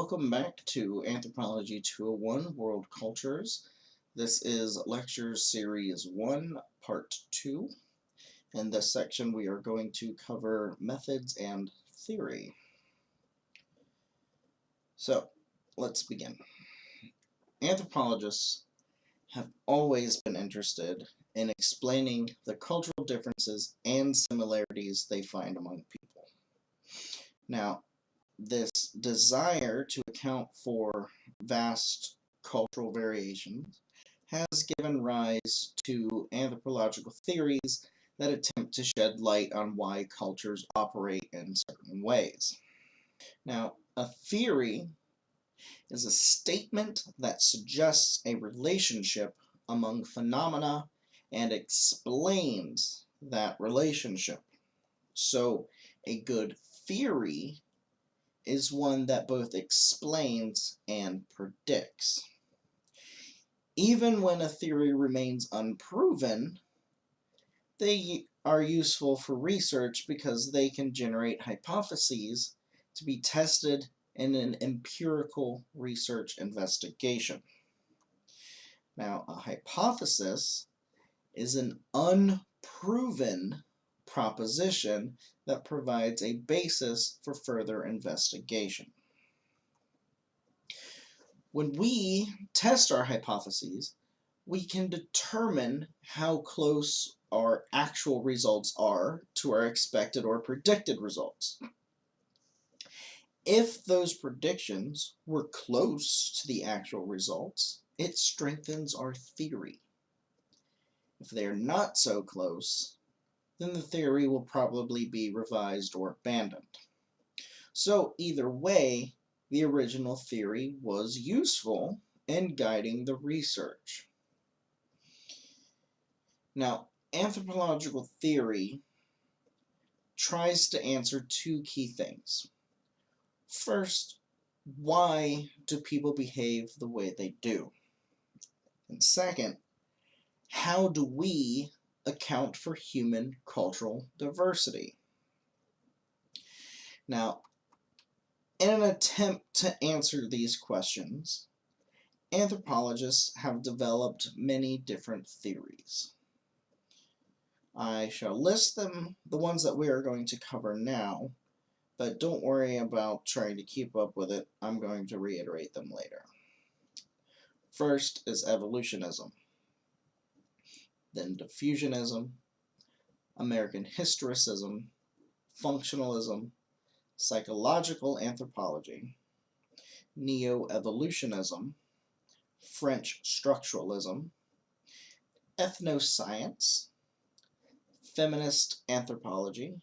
Welcome back to Anthropology 201 World Cultures. This is Lecture Series 1, Part 2. In this section we are going to cover methods and theory. So, let's begin. Anthropologists have always been interested in explaining the cultural differences and similarities they find among people. Now, this desire to account for vast cultural variations has given rise to anthropological theories that attempt to shed light on why cultures operate in certain ways. Now, a theory is a statement that suggests a relationship among phenomena and explains that relationship. So, a good theory is one that both explains and predicts. Even when a theory remains unproven, they are useful for research because they can generate hypotheses to be tested in an empirical research investigation. Now, a hypothesis is an unproven proposition that provides a basis for further investigation. When we test our hypotheses, we can determine how close our actual results are to our expected or predicted results. If those predictions were close to the actual results, it strengthens our theory. If they are not so close, then the theory will probably be revised or abandoned. So either way, the original theory was useful in guiding the research. Now, anthropological theory tries to answer two key things. First, why do people behave the way they do? And second, how do we account for human cultural diversity? Now, in an attempt to answer these questions, anthropologists have developed many different theories. I shall list them, the ones that we are going to cover now, but don't worry about trying to keep up with it. I'm going to reiterate them later. First is evolutionism, then diffusionism, American historicism, functionalism, psychological anthropology, neo-evolutionism, French structuralism, ethnoscience, feminist anthropology,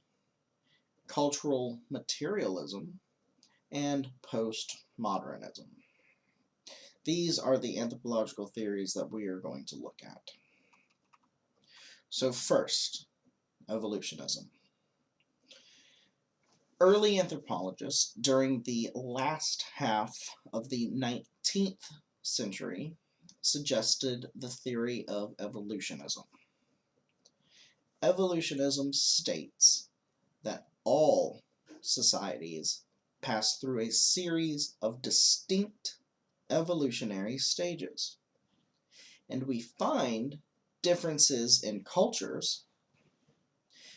cultural materialism, and postmodernism. These are the anthropological theories that we are going to look at. So first, evolutionism. Early anthropologists during the last half of the 19th century suggested the theory of evolutionism. Evolutionism states that all societies pass through a series of distinct evolutionary stages, and we find differences in cultures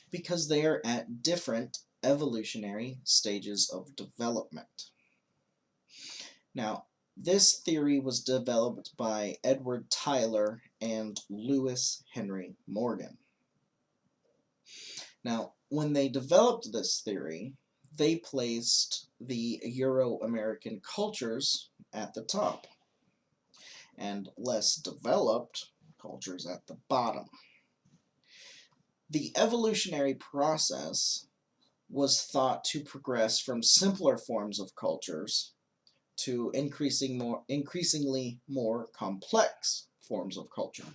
because they are at different evolutionary stages of development. Now, this theory was developed by Edward Tyler and Lewis Henry Morgan. Now, when they developed this theory, they placed the Euro-American cultures at the top, and less developed cultures at the bottom. The evolutionary process was thought to progress from simpler forms of cultures to increasingly more complex forms of culture.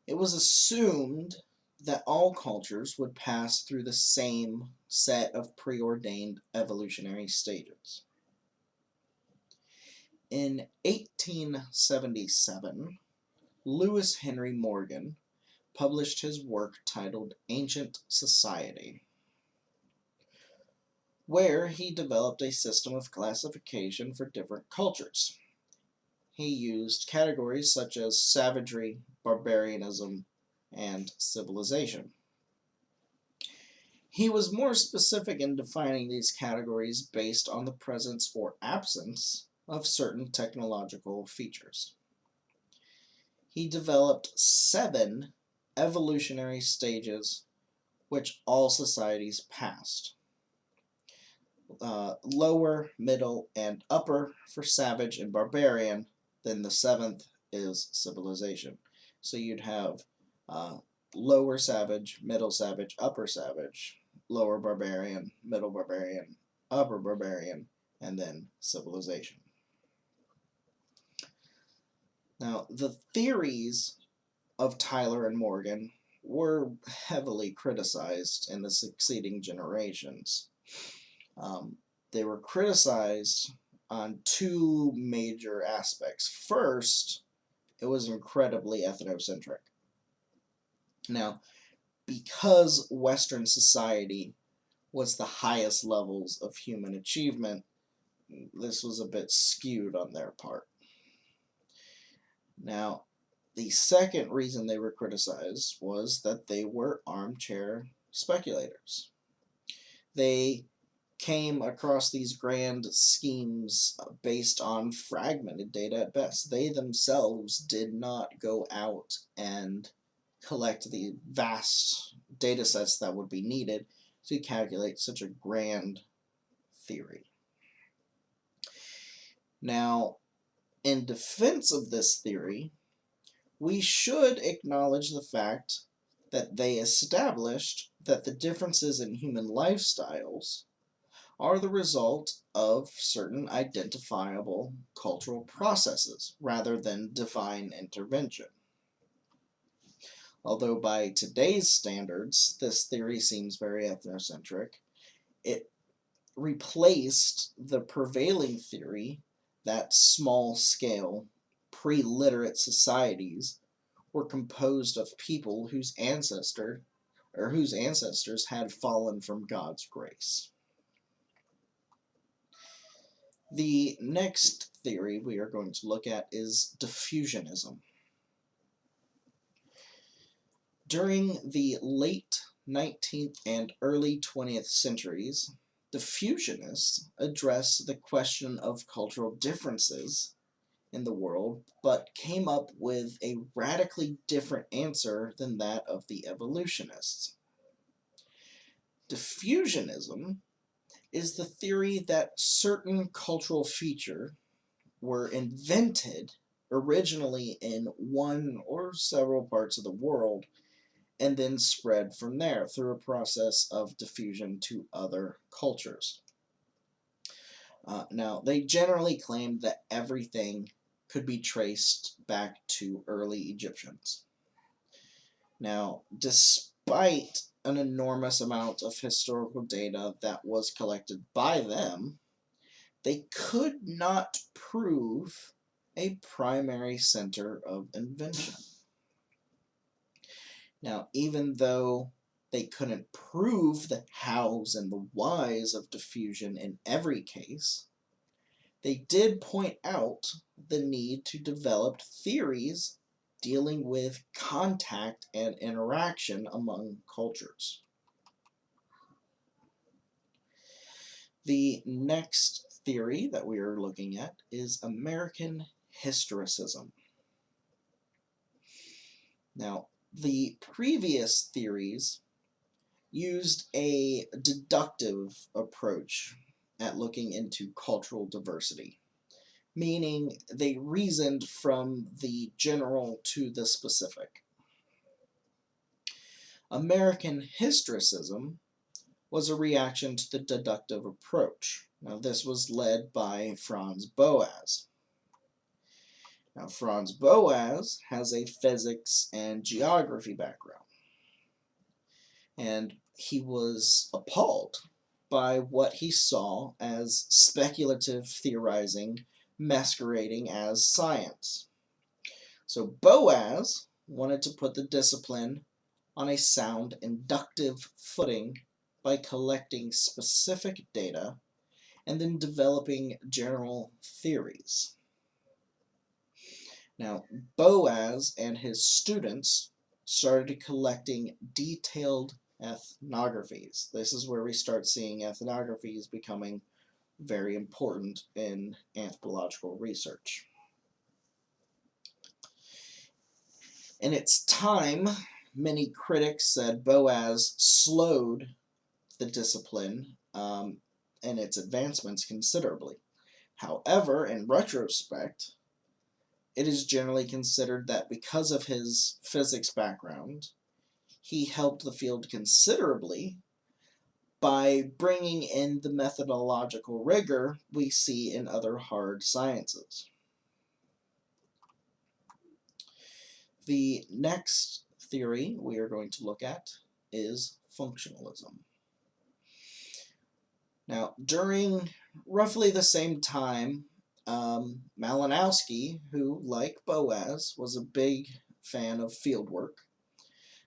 It was assumed that all cultures would pass through the same set of preordained evolutionary stages. In 1877, Lewis Henry Morgan published his work titled Ancient Society. where he developed a system of classification for different cultures. He used categories such as savagery, barbarianism, and civilization. He was more specific in defining these categories based on the presence or absence of certain technological features. He developed 7 evolutionary stages which all societies passed. Lower, middle, and upper for savage and barbarian. Then the 7th is civilization. So you'd have lower savage, upper savage, lower barbarian, middle barbarian, upper barbarian, and then civilization. Now, the theories of Tyler and Morgan were heavily criticized in the succeeding generations. They were criticized on 2 major aspects. First, it was incredibly ethnocentric. Now, because Western society was the highest levels of human achievement, this was a bit skewed on their part. Now, the second reason they were criticized was that they were armchair speculators. They came across these grand schemes based on fragmented data at best. They themselves did not go out and collect the vast data sets that would be needed to calculate such a grand theory. Now, in defense of this theory, we should acknowledge the fact that they established that the differences in human lifestyles are the result of certain identifiable cultural processes rather than divine intervention. Although by today's standards, this theory seems very ethnocentric, it replaced the prevailing theory that small-scale, pre-literate societies were composed of people whose ancestors had fallen from God's grace. The next theory we are going to look at is diffusionism. During the late 19th and early 20th centuries, diffusionists addressed the question of cultural differences in the world, but came up with a radically different answer than that of the evolutionists. Diffusionism is the theory that certain cultural features were invented originally in one or several parts of the world and then spread from there through a process of diffusion to other cultures. Now, they generally claimed that everything could be traced back to early Egyptians. Now, despite an enormous amount of historical data that was collected by them, they could not prove a primary center of invention. Now, even though they couldn't prove the hows and the whys of diffusion in every case, they did point out the need to develop theories dealing with contact and interaction among cultures. The next theory that we are looking at is American historicism. Now, the previous theories used a deductive approach at looking into cultural diversity, meaning they reasoned from the general to the specific. American historicism was a reaction to the deductive approach. Now, this was led by Franz Boas. Now, Franz Boas has a physics and geography background, and he was appalled by what he saw as speculative theorizing masquerading as science. So Boas wanted to put the discipline on a sound inductive footing by collecting specific data and then developing general theories. Now, Boas and his students started collecting detailed ethnographies. This is where we start seeing ethnographies becoming very important in anthropological research. In its time, many critics said Boas slowed the discipline and its advancements considerably. However, in retrospect, it is generally considered that because of his physics background, he helped the field considerably by bringing in the methodological rigor we see in other hard sciences. The next theory we are going to look at is functionalism. Now, during roughly the same time, Malinowski, who, like Boas, was a big fan of fieldwork,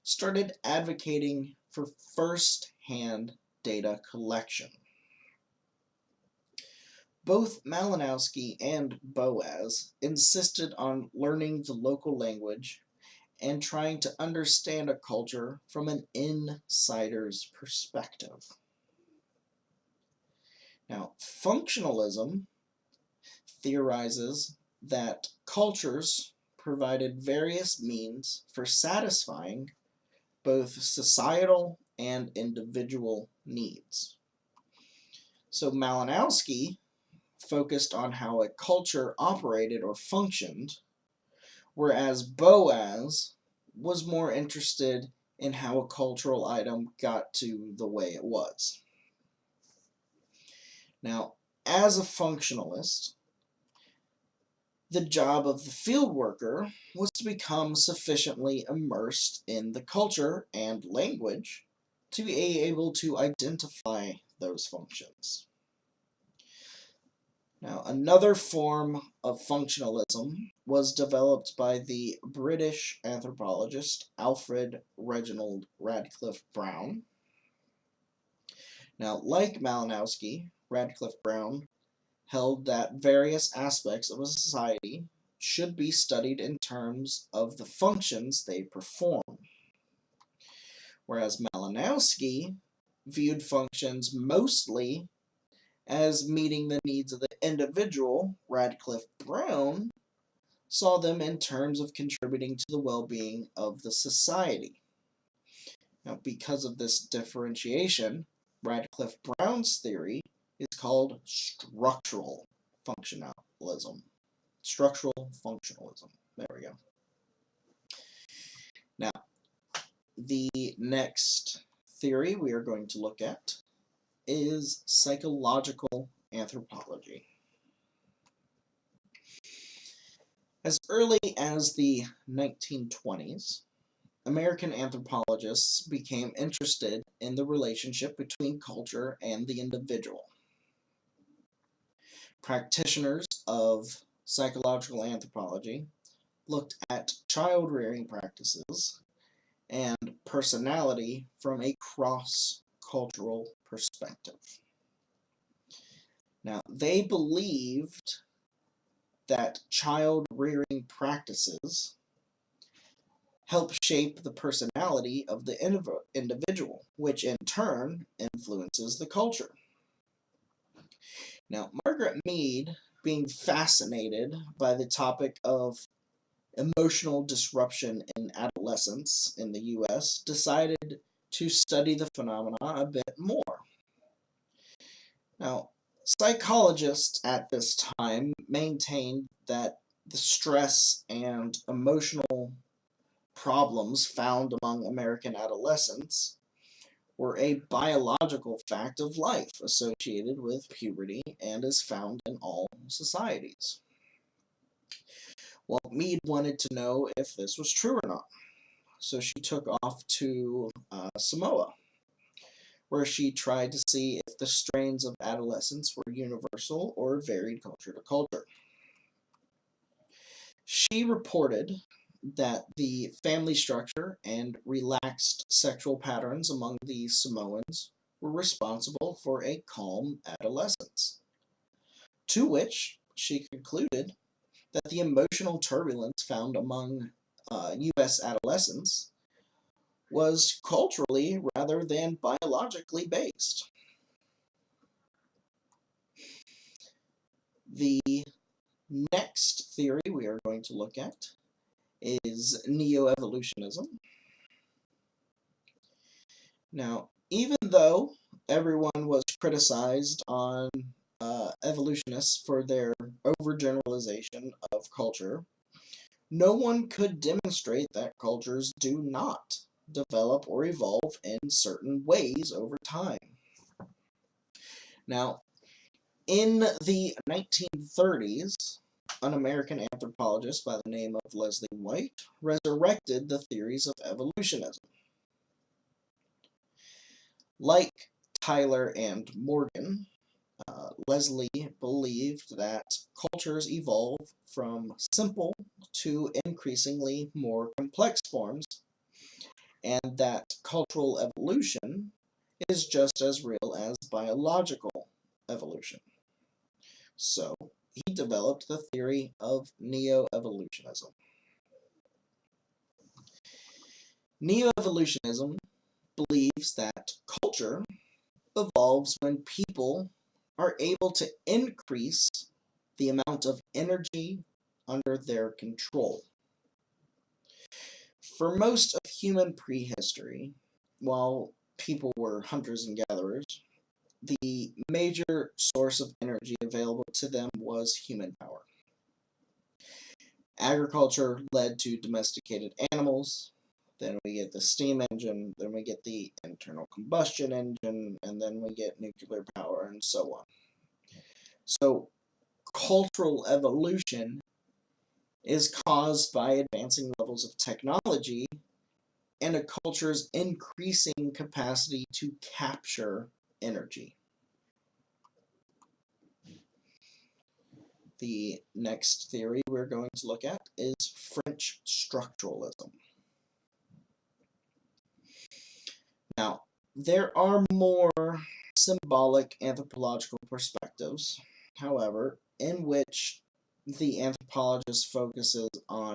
started advocating for first-hand data collection. Both Malinowski and Boas insisted on learning the local language and trying to understand a culture from an insider's perspective. Now, functionalism theorizes that cultures provided various means for satisfying both societal and individual needs. So Malinowski focused on how a culture operated or functioned, whereas Boas was more interested in how a cultural item got to the way it was. Now, as a functionalist, the job of the field worker was to become sufficiently immersed in the culture and language to be able to identify those functions. Now, another form of functionalism was developed by the British anthropologist Alfred Reginald Radcliffe Brown. Now, like Malinowski, Radcliffe Brown held that various aspects of a society should be studied in terms of the functions they perform, whereas Malinowski viewed functions mostly as meeting the needs of the individual. Radcliffe Brown saw them in terms of contributing to the well-being of the society. Now, because of this differentiation, Radcliffe Brown's theory is called structural functionalism. Structural functionalism. There we go. Now, the next theory we are going to look at is psychological anthropology. As early as the 1920s, American anthropologists became interested in the relationship between culture and the individual. Practitioners of psychological anthropology looked at child-rearing practices and personality from a cross-cultural perspective. Now, they believed that child-rearing practices help shape the personality of the individual, which in turn influences the culture. Now, Margaret Mead, being fascinated by the topic of emotional disruption in adolescence in the US, decided to study the phenomena a bit more. Now, psychologists at this time maintained that the stress and emotional problems found among American adolescents were a biological fact of life associated with puberty and is found in all societies. Well, Mead wanted to know if this was true or not, so she took off to Samoa, where she tried to see if the strains of adolescence were universal or varied culture to culture. She reported that the family structure and relaxed sexual patterns among the Samoans were responsible for a calm adolescence, to which she concluded that the emotional turbulence found among U.S. adolescents was culturally rather than biologically based. The next theory we are going to look at is neo-evolutionism. Now, even though everyone was criticized on evolutionists for their overgeneralization of culture, no one could demonstrate that cultures do not develop or evolve in certain ways over time. Now, in the 1930s, an American anthropologist by the name of Leslie White resurrected the theories of evolutionism. Like Tyler and Morgan, Leslie believed that cultures evolve from simple to increasingly more complex forms, and that cultural evolution is just as real as biological evolution. So, he developed the theory of neo-evolutionism. Neo-evolutionism believes that culture evolves when people are able to increase the amount of energy under their control. For most of human prehistory, while people were hunters and gatherers, the major source of energy available to them was human power. Agriculture led to domesticated animals, then we get the steam engine, then we get the internal combustion engine, and then we get nuclear power, and so on. So, cultural evolution is caused by advancing levels of technology and a culture's increasing capacity to capture energy. The next theory we're going to look at is French structuralism. Now, there are more symbolic anthropological perspectives, however, in which the anthropologist focuses on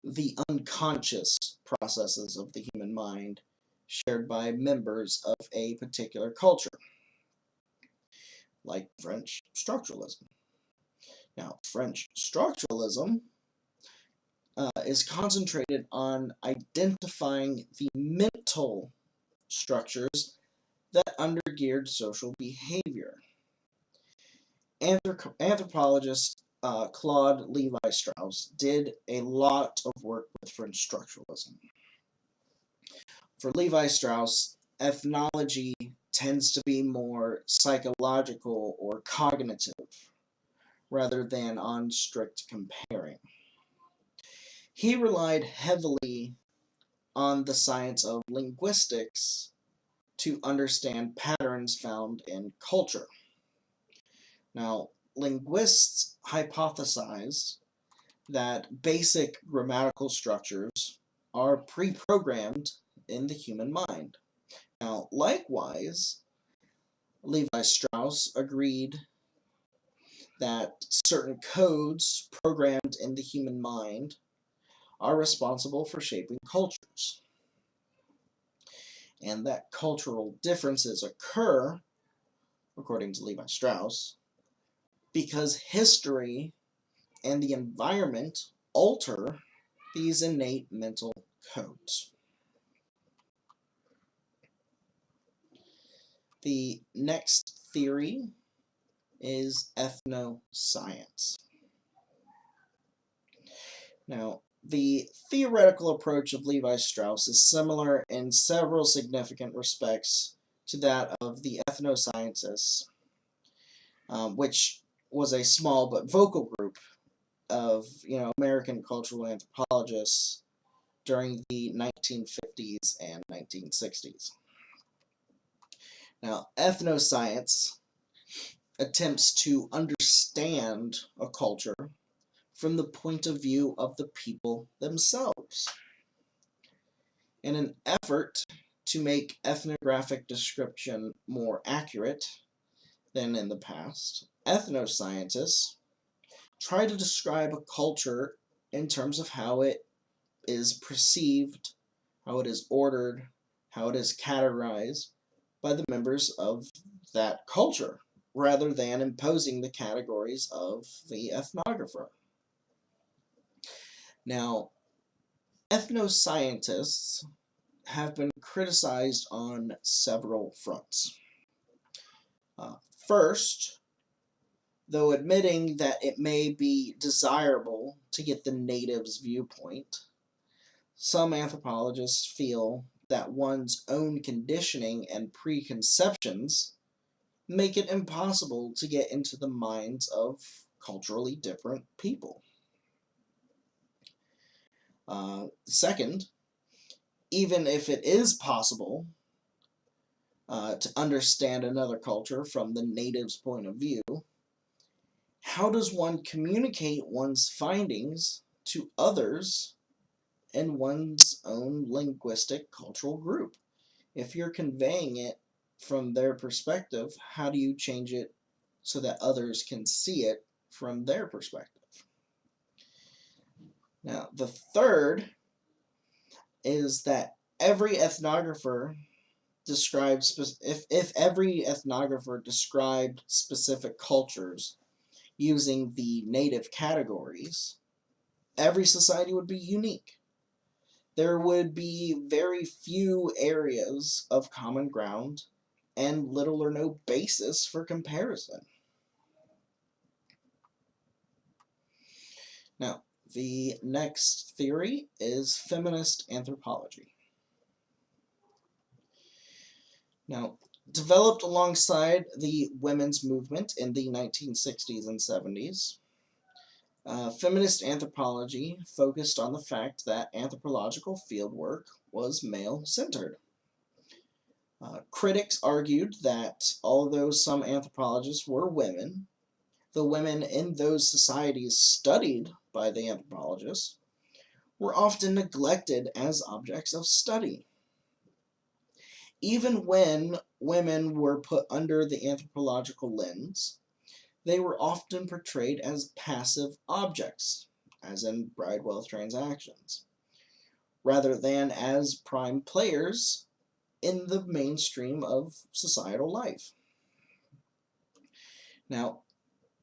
the unconscious processes of the human mind shared by members of a particular culture, like French structuralism. Now, French structuralism is concentrated on identifying the mental structures that undergird social behavior. Anthropologist Claude Levi-Strauss did a lot of work with French structuralism. For Levi-Strauss, ethnology tends to be more psychological or cognitive rather than on strict comparing. He relied heavily on the science of linguistics to understand patterns found in culture. Now, linguists hypothesize that basic grammatical structures are pre-programmed in the human mind. Now, likewise, Levi-Strauss agreed that certain codes programmed in the human mind are responsible for shaping cultures, and that cultural differences occur, according to Levi-Strauss, because history and the environment alter these innate mental codes. The next theory is ethnoscience. Now, the theoretical approach of Levi-Strauss is similar in several significant respects to that of the ethnoscientists, which was a small but vocal group of American cultural anthropologists during the 1950s and 1960s. Now, ethnoscience attempts to understand a culture from the point of view of the people themselves. In an effort to make ethnographic description more accurate than in the past, ethnoscientists try to describe a culture in terms of how it is perceived, how it is ordered, how it is categorized by the members of that culture, rather than imposing the categories of the ethnographer. Now, ethnoscientists have been criticized on several fronts. First, though admitting that it may be desirable to get the native's viewpoint, some anthropologists feel that one's own conditioning and preconceptions make it impossible to get into the minds of culturally different people. Second, even if it is possible to understand another culture from the native's point of view, how does one communicate one's findings to others in one's own linguistic cultural group? If you're conveying it from their perspective, how do you change it so that others can see it from their perspective? Now, the third is that every ethnographer describes, if every ethnographer described specific cultures using the native categories, every society would be unique. There would be very few areas of common ground and little or no basis for comparison. Now, the next theory is feminist anthropology. Now, developed alongside the women's movement in the 1960s and 70s, feminist anthropology focused on the fact that anthropological fieldwork was male-centered. Critics argued that although some anthropologists were women, the women in those societies studied by the anthropologists were often neglected as objects of study. Even when women were put under the anthropological lens, they were often portrayed as passive objects, as in Bridewell transactions, rather than as prime players in the mainstream of societal life. Now,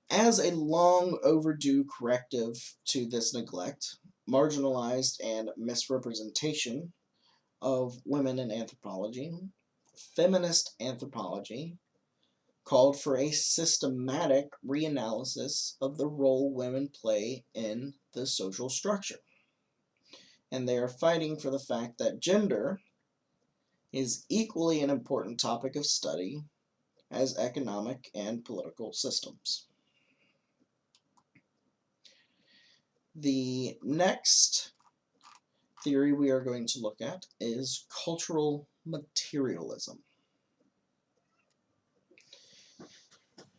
as a long overdue corrective to this neglect, marginalized and misrepresentation of women in anthropology, feminist anthropology called for a systematic reanalysis of the role women play in the social structure. And they are fighting for the fact that gender is equally an important topic of study as economic and political systems. The next theory we are going to look at is cultural materialism.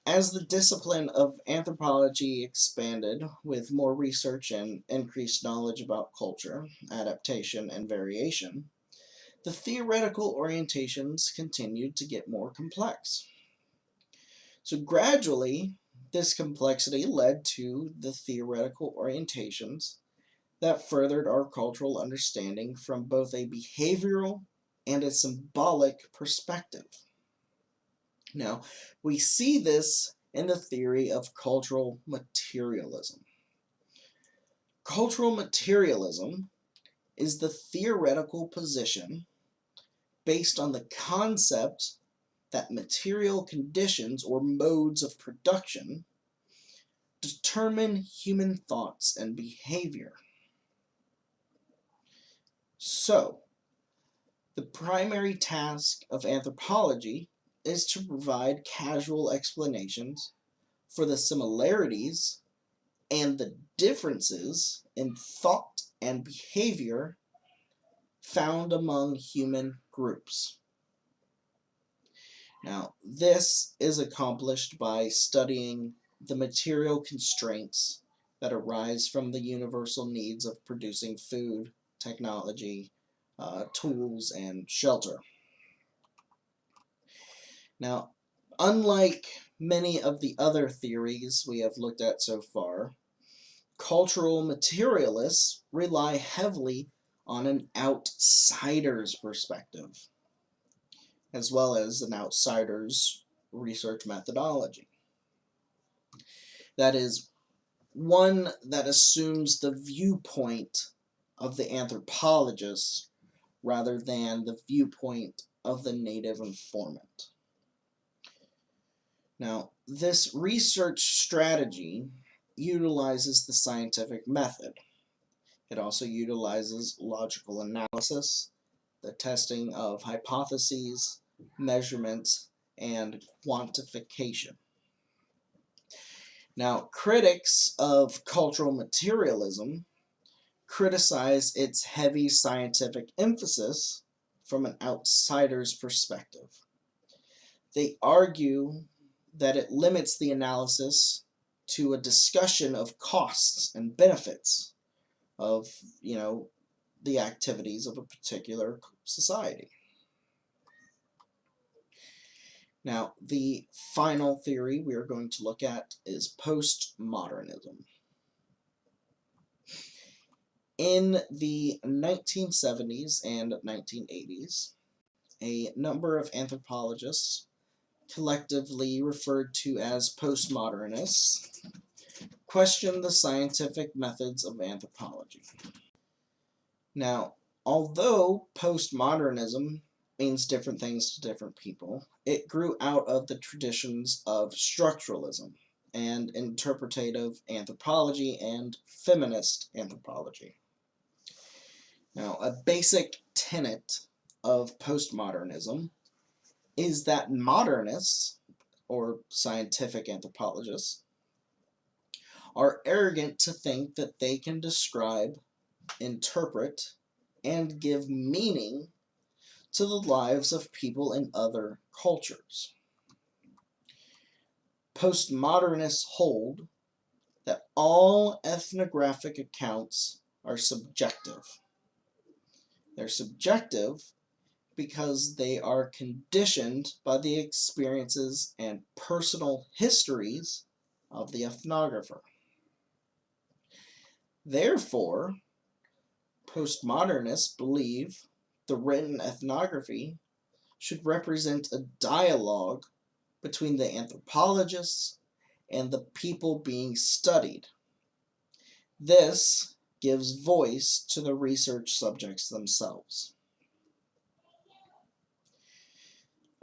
As the discipline of anthropology expanded with more research and increased knowledge about culture, adaptation, and variation, the theoretical orientations continued to get more complex. So gradually, this complexity led to the theoretical orientations that furthered our cultural understanding from both a behavioral and a symbolic perspective. Now, we see this in the theory of cultural materialism. Cultural materialism is the theoretical position based on the concept that material conditions or modes of production determine human thoughts and behavior. So, the primary task of anthropology is to provide casual explanations for the similarities and the differences in thought and behavior found among human groups. Now, this is accomplished by studying the material constraints that arise from the universal needs of producing food, technology, tools, and shelter. Now, unlike many of the other theories we have looked at so far, cultural materialists rely heavily on an outsider's perspective, as well as an outsider's research methodology. That is, one that assumes the viewpoint of the anthropologist rather than the viewpoint of the native informant. Now, this research strategy utilizes the scientific method. It also utilizes logical analysis, the testing of hypotheses, measurements, and quantification. Now, critics of cultural materialism criticize its heavy scientific emphasis from an outsider's perspective. They argue that it limits the analysis to a discussion of costs and benefits of, the activities of a particular society. Now, the final theory we are going to look at is postmodernism. In the 1970s and 1980s, a number of anthropologists, collectively referred to as postmodernists, questioned the scientific methods of anthropology. Now, although postmodernism means different things to different people, it grew out of the traditions of structuralism and interpretative anthropology and feminist anthropology. Now, a basic tenet of postmodernism is that modernists, or scientific anthropologists, are arrogant to think that they can describe, interpret, and give meaning to the lives of people in other cultures. Postmodernists hold that all ethnographic accounts are subjective. They're subjective because they are conditioned by the experiences and personal histories of the ethnographer. Therefore, postmodernists believe the written ethnography should represent a dialogue between the anthropologists and the people being studied. This gives voice to the research subjects themselves.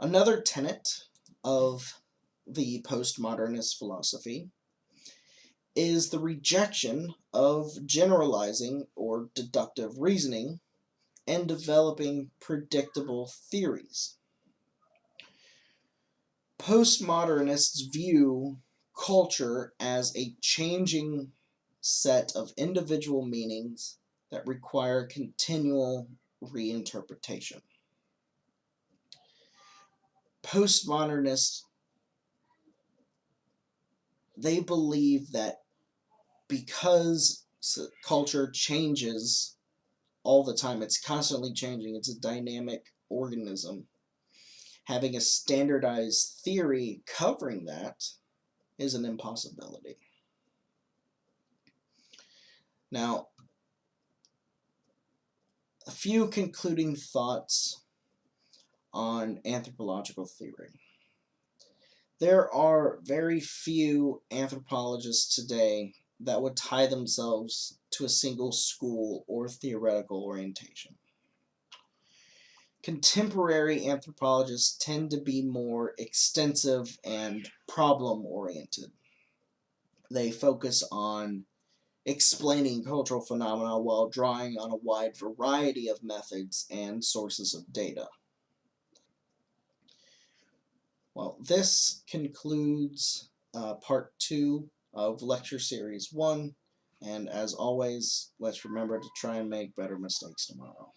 Another tenet of the postmodernist philosophy is the rejection of generalizing or deductive reasoning and developing predictable theories. Postmodernists view culture as a changing set of individual meanings that require continual reinterpretation. Postmodernists, they believe that because culture changes all the time, it's constantly changing, it's a dynamic organism, having a standardized theory covering that is an impossibility. Now, a few concluding thoughts on anthropological theory. There are very few anthropologists today that would tie themselves to a single school or theoretical orientation. Contemporary anthropologists tend to be more extensive and problem-oriented. They focus on explaining cultural phenomena while drawing on a wide variety of methods and sources of data. Well, this concludes part 2 of lecture series 1, and as always, let's remember to try and make better mistakes tomorrow.